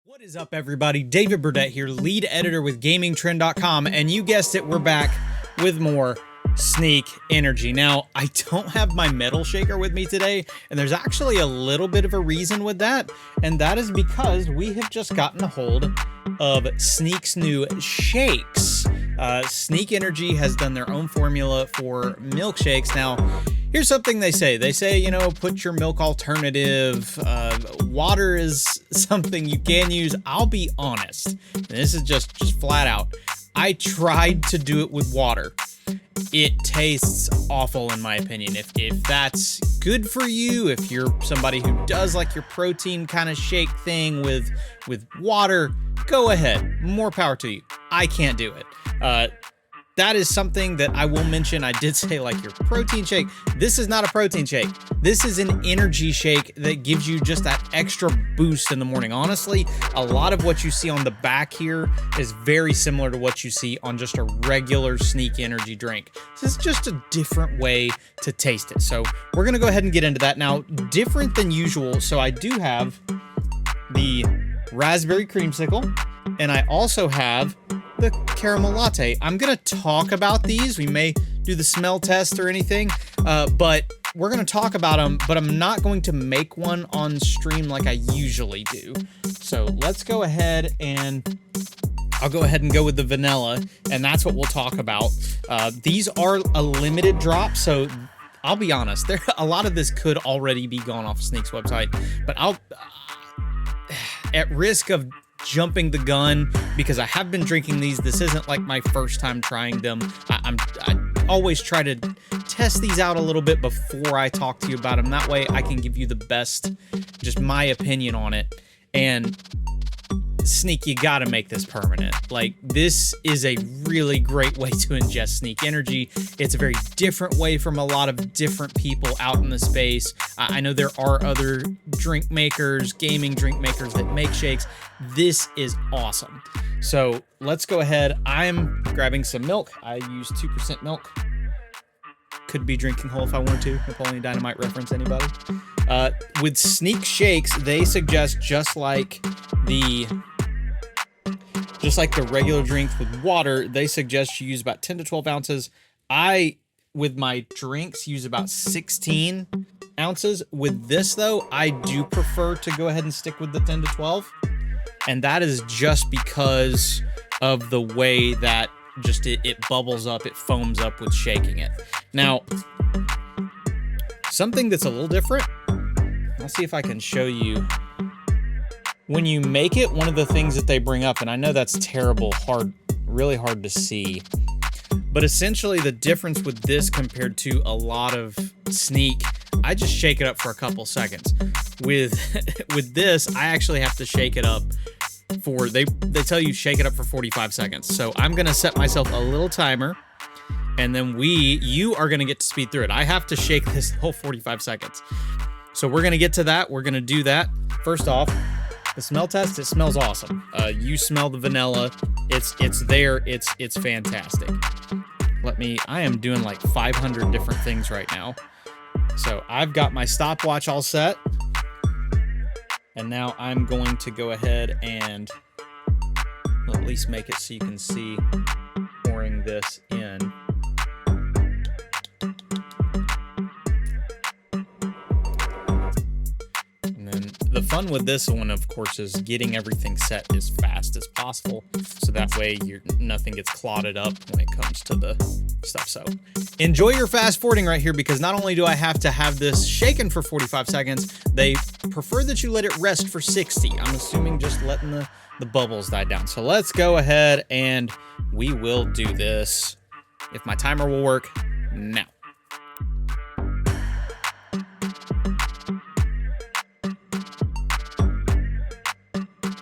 What is up, everybody? David Burdett here, lead editor with GamingTrend.com, and you guessed it, we're back with more Sneak Energy. Now, I don't have my metal shaker with me today, and there's actually a little bit of a reason with that, and that is because we have just gotten a hold of Sneak's new shakes. Sneak Energy has done their own formula for milkshakes. Now, here's something they say. They say, you know, put your milk alternative. Water is something you can use. I'll be honest. And this is just flat out. I tried to do it with water. It tastes awful in my opinion. If that's good for you, if you're somebody who does like your protein kind of shake thing with water, go ahead. More power to you. I can't do it. That is something that I will mention. I did say like your protein shake. This is not a protein shake. This is an energy shake that gives you just that extra boost in the morning. Honestly, a lot of what you see on the back here is very similar to what you see on just a regular Sneak Energy drink. This is just a different way to taste it. So we're going to go ahead and get into that. Now, different than usual. So I do have the raspberry creamsicle, and I also have the caramel latte. I'm gonna talk about these. We may do the smell test or anything, but we're gonna talk about them, but I'm not going to make one on stream like I usually do. So let's go ahead and I'll go ahead and go with the vanilla, and that's what we'll talk about. These are a limited drop, so I'll be honest, a lot of this could already be gone off Sneak's website, but I'll at risk of jumping the gun, because I have been drinking these. This isn't like my first time trying them. I always try to test these out a little bit before I talk to you about them. That way I can give you the best, just my opinion on it. And Sneak, you gotta make this permanent. Like, this is a really great way to ingest Sneak Energy. It's a very different way from a lot of different people out in the space. I know there are other drink makers, gaming drink makers that make shakes. This is awesome. So let's go ahead. I'm grabbing some milk. I use 2% milk. Could be drinking whole if I wanted to. Napoleon Dynamite reference, anybody? With Sneak shakes, they suggest just like the regular drinks with water, they suggest you use about 10 to 12 ounces. I, with my drinks, use about 16 ounces. With this, though, I do prefer to go ahead and stick with the 10 to 12. And that is just because of the way that just it bubbles up, it foams up with shaking it. Now, something that's a little different, I'll see if I can show you. When you make it, one of the things that they bring up, and I know that's terrible, really hard to see, but essentially the difference with this compared to a lot of Sneak, I just shake it up for a couple seconds. With this, I actually have to shake it up for, they tell you shake it up for 45 seconds. So I'm gonna set myself a little timer, and then you are gonna get to speed through it. I have to shake this whole 45 seconds. So we're gonna get to that. We're gonna do that. First off, the smell test, it smells awesome. You smell the vanilla. It's there. It's fantastic. I am doing like 500 different things right now. So I've got my stopwatch all set. And now I'm going to go ahead and at least make it so you can see pouring this in. The fun with this one, of course, is getting everything set as fast as possible, so that way nothing gets clotted up when it comes to the stuff. So enjoy your fast forwarding right here, because not only do I have to have this shaken for 45 seconds, they prefer that you let it rest for 60. I'm assuming just letting the bubbles die down. So let's go ahead and we will do this. If my timer will work now.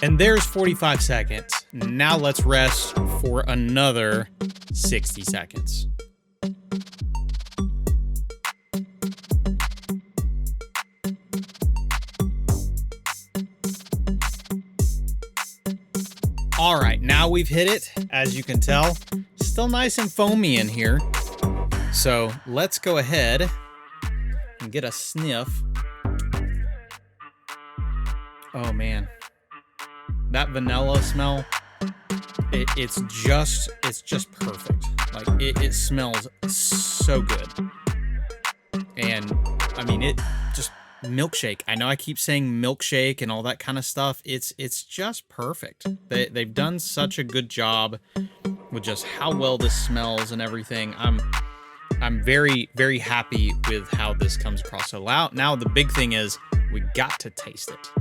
And there's 45 seconds. Now let's rest for another 60 seconds. All right, now we've hit it. As you can tell, still nice and foamy in here. So let's go ahead and get a sniff. Oh man. that vanilla smell, it's just perfect. Like it smells so good. And I mean, it just milkshake. I know I keep saying milkshake and all that kind of stuff. It's just perfect. They've done such a good job with just how well this smells and everything. I'm very, very happy with how this comes across. So now the big thing is we got to taste it.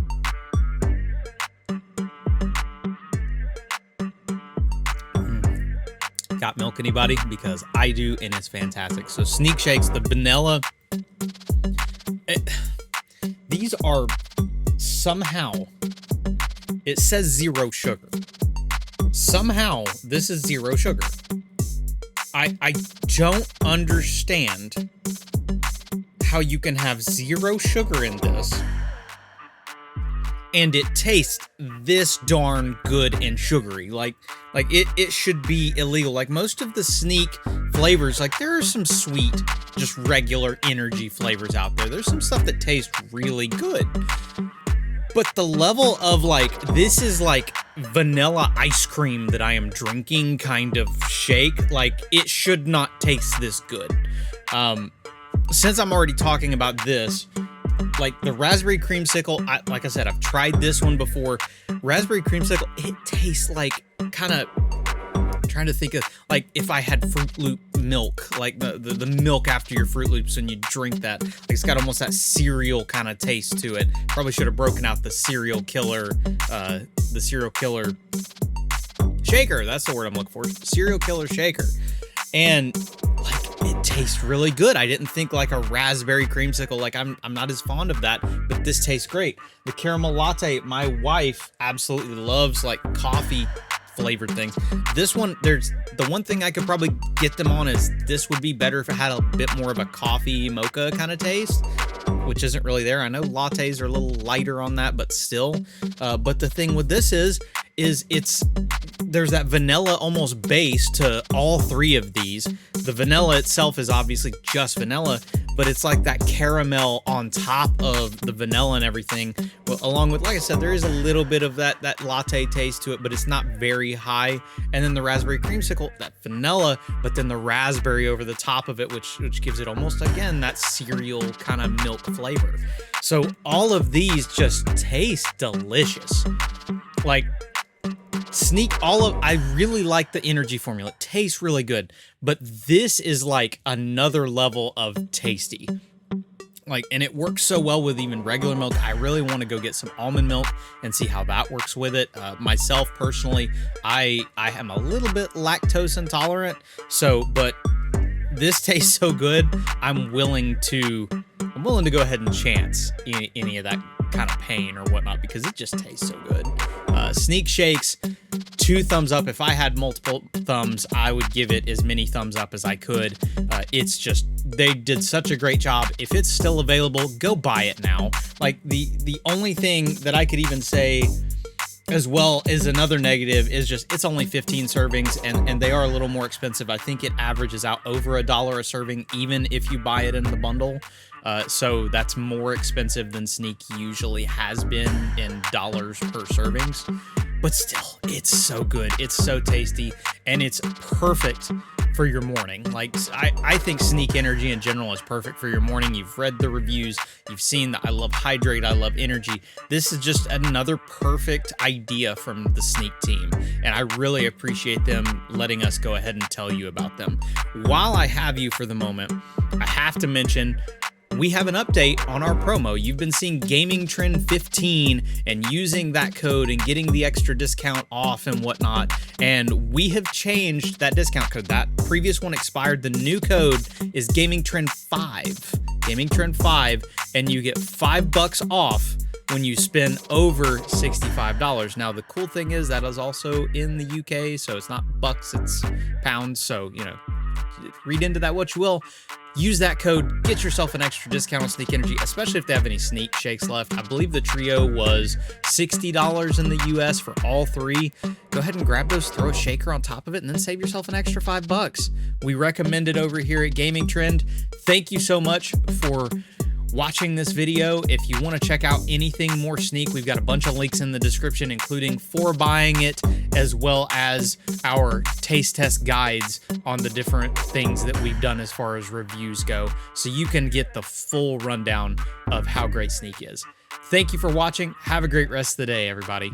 Got milk, anybody? Because I do, and it's fantastic. So Sneak Shakes, the vanilla. These are somehow, it says 0 sugar. Somehow this is 0 sugar. I don't understand how you can have 0 sugar in this and it tastes this darn good and sugary. Like it should be illegal. Like most of the Sneak flavors, like there are some sweet, just regular energy flavors out there. There's some stuff that tastes really good. But the level of like, this is like vanilla ice cream that I am drinking kind of shake. Like it should not taste this good. Since I'm already talking about this, like the raspberry creamsicle, like I said, I've tried this one before. Raspberry creamsicle, it tastes like kind of, trying to think of like if I had Fruit Loop milk, like the milk after your Fruit Loops and you drink that. Like it's got almost that cereal kind of taste to it. Probably should have broken out the cereal killer shaker. That's the word I'm looking for. Cereal killer shaker. And like it tastes really good. I didn't think like a raspberry creamsicle, like I'm not as fond of that, but this tastes great. The caramel latte, my wife absolutely loves like coffee flavored things. This one, there's the one thing I could probably get them on is this would be better if it had a bit more of a coffee mocha kind of taste, which isn't really there. I know lattes are a little lighter on that, but still. But the thing with this is there's that vanilla almost base to all three of these. The vanilla itself is obviously just vanilla, but it's like that caramel on top of the vanilla and everything. Well, along with, like I said, there is a little bit of that latte taste to it, but it's not very high. And then the raspberry creamsicle, that vanilla, but then the raspberry over the top of it, which gives it almost, again, that cereal kind of milk flavor. So all of these just taste delicious. Like, I really like the energy formula. It tastes really good, but this is like another level of tasty. Like, and it works so well with even regular milk. I really want to go get some almond milk and see how that works with it. Myself personally, I am a little bit lactose intolerant, but this tastes so good. I'm willing to go ahead and chance any of that kind of pain or whatnot because it just tastes so good. Sneak Shakes, 2 thumbs up. If I had multiple thumbs, I would give it as many thumbs up as I could. It's just, they did such a great job. If it's still available, go buy it now. Like the only thing that I could even say as well as another negative is just it's only 15 servings and they are a little more expensive. I think it averages out over $1 a serving even if you buy it in the bundle. So that's more expensive than Sneak usually has been in dollars per servings. But still, it's so good. It's so tasty and it's perfect for your morning. Like I think Sneak Energy in general is perfect for your morning. You've read the reviews. You've seen that I love Hydrate. I love Energy. This is just another perfect idea from the Sneak team. And I really appreciate them letting us go ahead and tell you about them. While I have you for the moment, I have to mention we have an update on our promo. You've been seeing Gaming Trend 15 and using that code and getting the extra discount off and whatnot. And we have changed that discount code. That previous one expired. The new code is Gaming Trend 5. Gaming Trend 5, and you get $5 off when you spend over $65. Now, the cool thing is that is also in the UK, so it's not bucks, it's pounds. So, read into that what you will. Use that code, get yourself an extra discount on Sneak Energy, especially if they have any Sneak Shakes left. I believe the trio was $60 in the US for all 3. Go ahead and grab those, throw a shaker on top of it, and then save yourself an extra $5. We recommend it over here at Gaming Trend. Thank you so much for watching this video. If you want to check out anything more Sneak, we've got a bunch of links in the description, including for buying it, as well as our taste test guides on the different things that we've done as far as reviews go, so you can get the full rundown of how great Sneak is. Thank you for watching. Have a great rest of the day, everybody.